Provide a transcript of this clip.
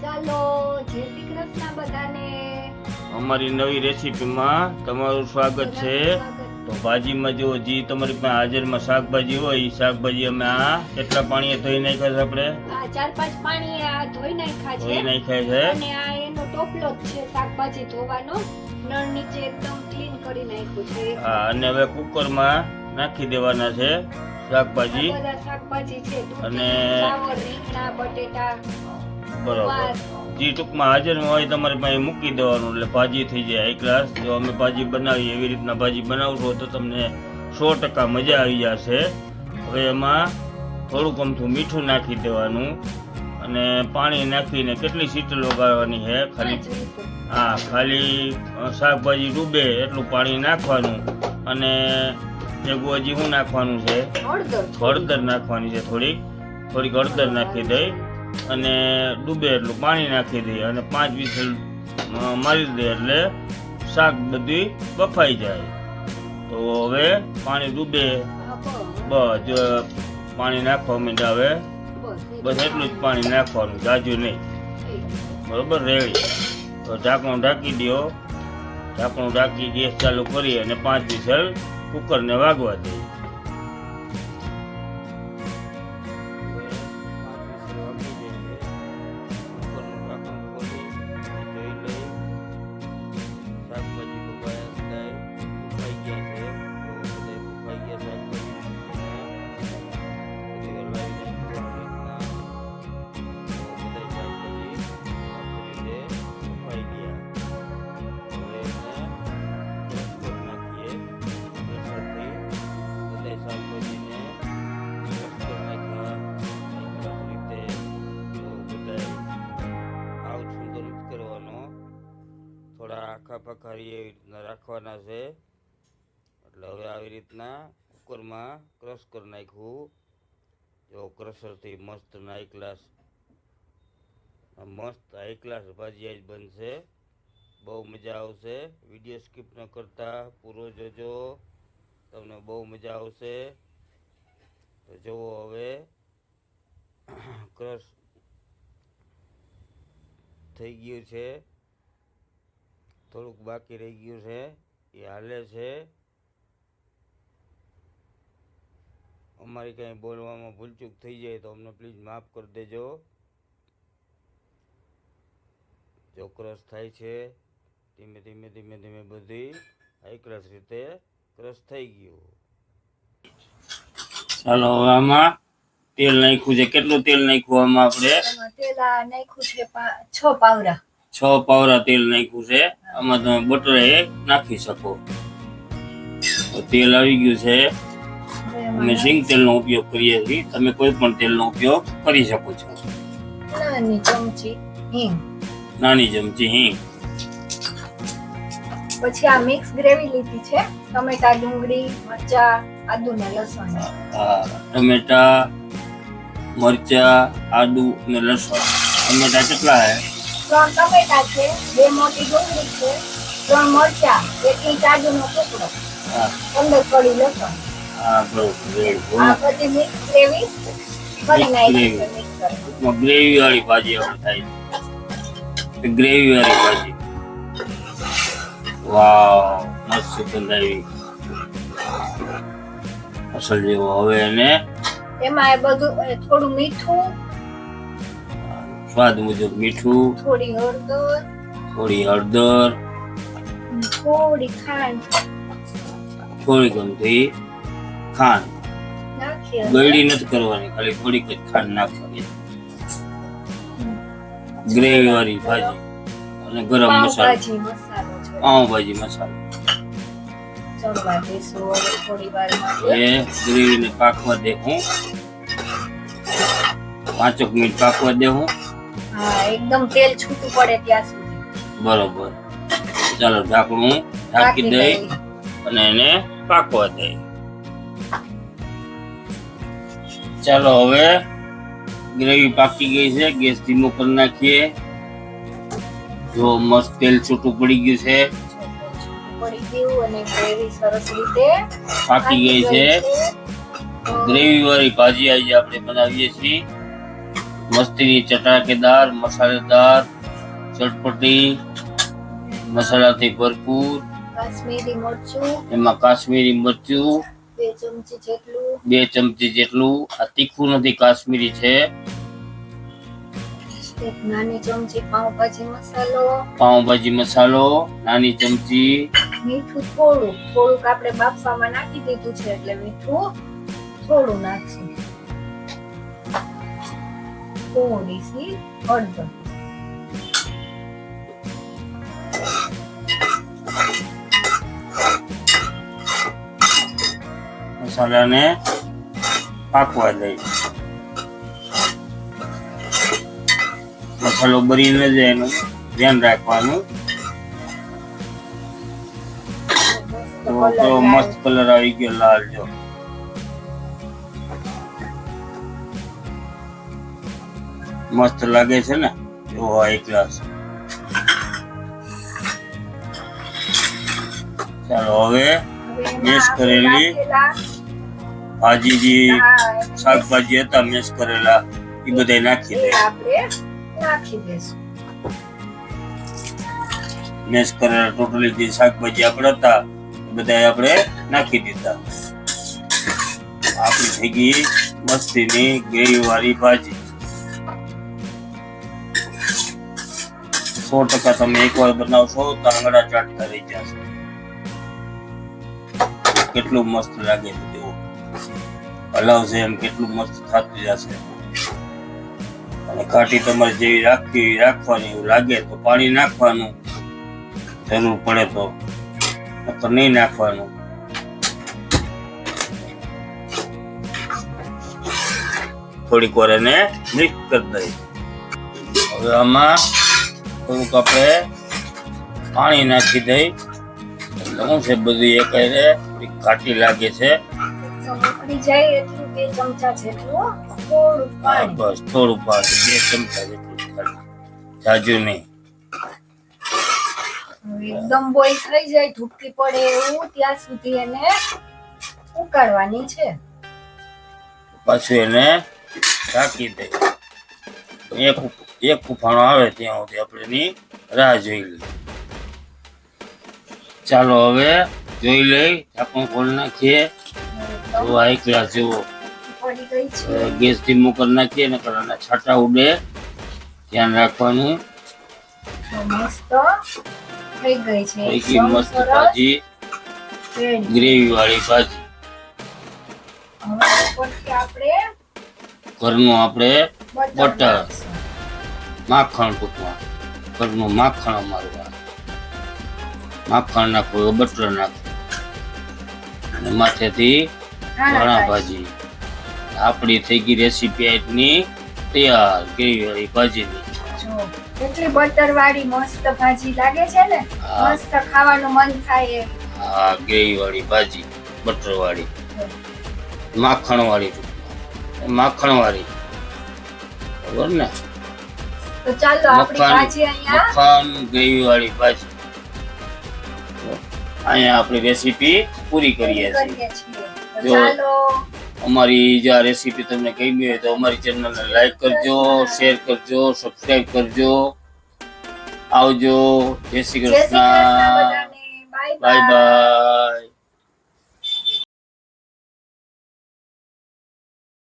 ચાલો જય શ્રી કૃષ્ણ બધાને. અમારી નવી રેસીપીમાં તમારું સ્વાગત છે. તો ભાજીમાં જો જે તમારી પાસે હાજરમાં શાકભાજી હોય એ શાકભાજી અમે આ કેટલા પાણીએ ધોઈ નાખ્યા છે? આપણે આ 4-5 પાણી આ ધોઈ નાખ્યા છે અને આ એનો ટોપલો જ છે શાકભાજી ધોવાનો. નળ નીચે એકદમ ક્લીન કરી નાખ્યું છે. હા, અને હવે કુકરમાં નાખી દેવાના છે શાકભાજી. બધા શાકભાજી છે અને ફ્લાવર, રીંગણા, બટેટા. બરોબર જે ટૂંકમાં હાજરમાં હોય તમારી પાસે મૂકી દેવાનું એટલે ભાજી થઈ જાય એક ગ્લાસ. જો અમે ભાજી બનાવીએ એવી રીતના ભાજી બનાવશો તો તમને 100% મજા આવી જશે. હવે એમાં થોડુંક અમથું મીઠું નાખી દેવાનું અને પાણી નાખીને કેટલી સીટી લગાવવાની છે ખાલી શાકભાજી ડૂબે એટલું પાણી નાખવાનું. અને ભેગું હજી શું નાખવાનું છે? હળદર નાખવાની છે. થોડીક હળદર નાખી દઈ અને ડૂબે એટલું પાણી નાખી દઈએ અને 5 વિસલ મારી દે એટલે શાક બધી બફાઈ જાય. તો હવે પાણી ડૂબે બસ પાણી નાખવા માંડ્યા. હવે બસ એટલું જ પાણી નાખવાનું, જાજુ નહીં. બરોબર, રેડી. તો ઢાંકણું ઢાંકી દો. ઢાંકણું ઢાંકી ગેસ ચાલુ કરી અને 5 વિસલ કુકરને વાગવા દઈએ. થોડા આખા પખારી એવી રીતના રાખવાના છે. એટલે હવે આવી રીતના કુકરમાં ક્રશ કરી નાખ્યું. જો ક્રશરથી મસ્ત હાઈ ક્લાસ ભાજી આજ બનશે. બહુ મજા આવશે. વિડીયો સ્કીપ ન કરતા પૂરો જોજો, તમને બહુ મજા આવશે. તો જુઓ હવે ક્રશ થઈ ગયું છે. થોડુંક બાકી રહી ગયું છે, એ હાલે છે. અમારી કંઈ બોલવામાં ભૂલચૂક થઈ જાય તો અમને પ્લીઝ માફ કરી દેજો. જો ક્રશ થાય છે ધીમે ધીમે બધી હાઈ ક્લાસ રીતે ક્રશ થઈ ગયું. ચાલો હવે આમાં તેલ નાખ્યું છે. કેટલું તેલ નાખ્યું આમાં આપણે? તેલ નાખ્યું છે 6 પાવડા. 6 પાવડા તેલ નાખ્યું છે. આમાં તમે બટર નાખી શકો. તેલ આવી ગયું છે. અમે સિંગ તેલનો ઉપયોગ કરીએ છીએ. તમે કોઈ પણ તેલનો ઉપયોગ કરી શકો છો. નાની ચમચી હિંગ. પછી આ મિક્સ ગ્રેવી લીધી છે. ટમેટા, ડુંગળી, મરચા, આદુ ને લસણ. હા, ટમેટા, મરચા, આદુ ને લસણ. ટમેટા કેટલા હે? 3 ટમેટા છે, 2 મોટી ડુંગળી છે, 3 મરચા, 1 ઇંચ આદુનો ટુકડો, 15 કળી લસણ. હા, બરોબર. આ બધી મિક્સ ગ્રેવી કરી નાખી છે. ગ્રેવી વાળી ભાજી આપણે થાય. ગ્રેવી વાળી ભાજી. વાવ, મસ્ત સુગંધ આવી અસલ જેવો. હવે એને એમાં બધું થોડું મીઠું, સ્વાદ મુજબ મીઠું, થોડી હળદર, થોડી ખાંડ, થોડી ગમતી ખાંડ. નાખી ગળી નથી કરવાની, ખાલી થોડીક જ ખાંડ નાખવાની. ગ્રેવી વાળી ભાજી અને ગરમ મસાલો, પાવભાજી મસાલો. ચડવા દેશું હવે થોડી વાર માટે. એ ગ્રેવીને પાકવા દેવું, 5 મિનિટ પાકવા દેવું. હા, એકદમ તેલ છૂટું પડે ત્યાં સુધી. બરોબર. ચાલો ઢાંકણું ઢાંકી દઈ અને એને પાકવા દઈ. ચાલો હવે ગ્રેવી પાકી ગઈ છે. ગેસ ધીમો કરી નાખીએ. જો મસ્ત તેલ છૂટું પડી ગયું છે. પડી ગયું અને ગ્રેવી સરસ રીતે પાકી ગઈ છે. ગ્રેવી વાળી ભાજી આજે આપણે બનાવીએ છીએ. મસ્તીની ચટાકેદાર મસાલેદાર ચટપટી મસાલાથી ભરપૂર કાશ્મીરી મરચું એમાં કાશ્મીરી મરચું 2 ચમચી જેટલું 2 ચમચી જેટલું. આ તીખું નથી, કાશ્મીરી છે. 1 નાની ચમચી પાવભાજી મસાલો નાની ચમચી. મીઠું થોડુંક આપણે બાફવામાં નાખી દીધું છે એટલે મીઠું થોડું નાખશું. થોડી સી હળદર. મસાલાને પાકવા દઈ. મસાલો બળી ન જાય એનું ધ્યાન રાખવાનું. તો મસ્ત કલર આવી ગયો લાલ. જો મસ્ત લાગે છે ને. જો એક ગ્લાસ. ચાલો હવે મેશ કરેલી ભાજી જે શાકભાજી હતા મેશ કરેલા એ બધા નાખી દે. મેશ કરેલા ટોટલી જે શાકભાજી આપણે હતા એ બધા આપણે નાખી દીધા. આપણી થઈ ગઈ મસ્તીની ગ્રેવી વાળી ભાજી. 100% તમે એકવાર બનાવશો તો આંગળા ચાટતા રહી જશે. કેટલું મસ્ત લાગે છે જુઓ. હલાવશે એમ કેટલું મસ્ત થતું જશે. અને ઘાટી તમારે જેવી રાખવાની એવું લાગે તો પાણી નાખવાનું જરૂર પડે તો, નકર નહીં નાખવાનું. થોડીક વાર એને મિક્સ કરી દઈ. હવે આમાં થોડુંક આપણે પાણી નાખી દઈ. એટલે શું છે બધું એક ઘાટી લાગે છે. બસ થોડું પાણી 2 ચમચા જેટલું, જાજુ નહીં. એકદમ બોઇલ થઈ જાય ધૂપકી પડે એવું ત્યાં સુધી એને ઉકાળવાની છે. પાછું એને ઢાંકી દઈ. એક ઉફાણો આવે ત્યાં સુધી આપણે એની રાહ જોઈ લઈએ. ચાલો હવે જોઈ લઈ. ઢાંકણું ખોલી નાખીએ. તો આ એક ગ્લાસ જેવો ગેસ ધીમો કરી નાખીએ ને કરવાના છાંટા ઉડે ધ્યાન રાખવાનું. મસ્ત થઈ ગઈ છે. થઈ ગઈ મસ્ત ભાજી, ગ્રેવી વાળી ભાજી. હવે ઉપરથી આપણે ઘરનું બટર માખણ, ટૂંકમાં ઘરનું માખણ અમારું. માખણ નાખવું, બટર નાખવું અને માથેથી ધાણા ભાજી. આપણી થઈ ગઈ રેસીપી આજની તૈયાર ગ્રેવી વાળી ભાજીની. કેટલી બટર વાળી મસ્ત ભાજી લાગે છે ને. મસ્ત ખાવાનું મન થાય. હા, ગ્રેવી વાળી ભાજી, બટર વાળી, માખણ વાળી. બરોબર ને. તો ચાલો આપણી ભાજી અહીંયા મક્ખન ગ્રેવી વાળી ભાજી અહીંયા આપણી રેસીપી પૂરી કરીએ છીએ. જો અમારી જો આ રેસીપી તમને ગમી હોય તો અમારી ચેનલને લાઈક કરજો, શેર કરજો, સબસ્ક્રાઇબ કરજો. આવજો. જય શ્રી કૃષ્ણ. Bye bye.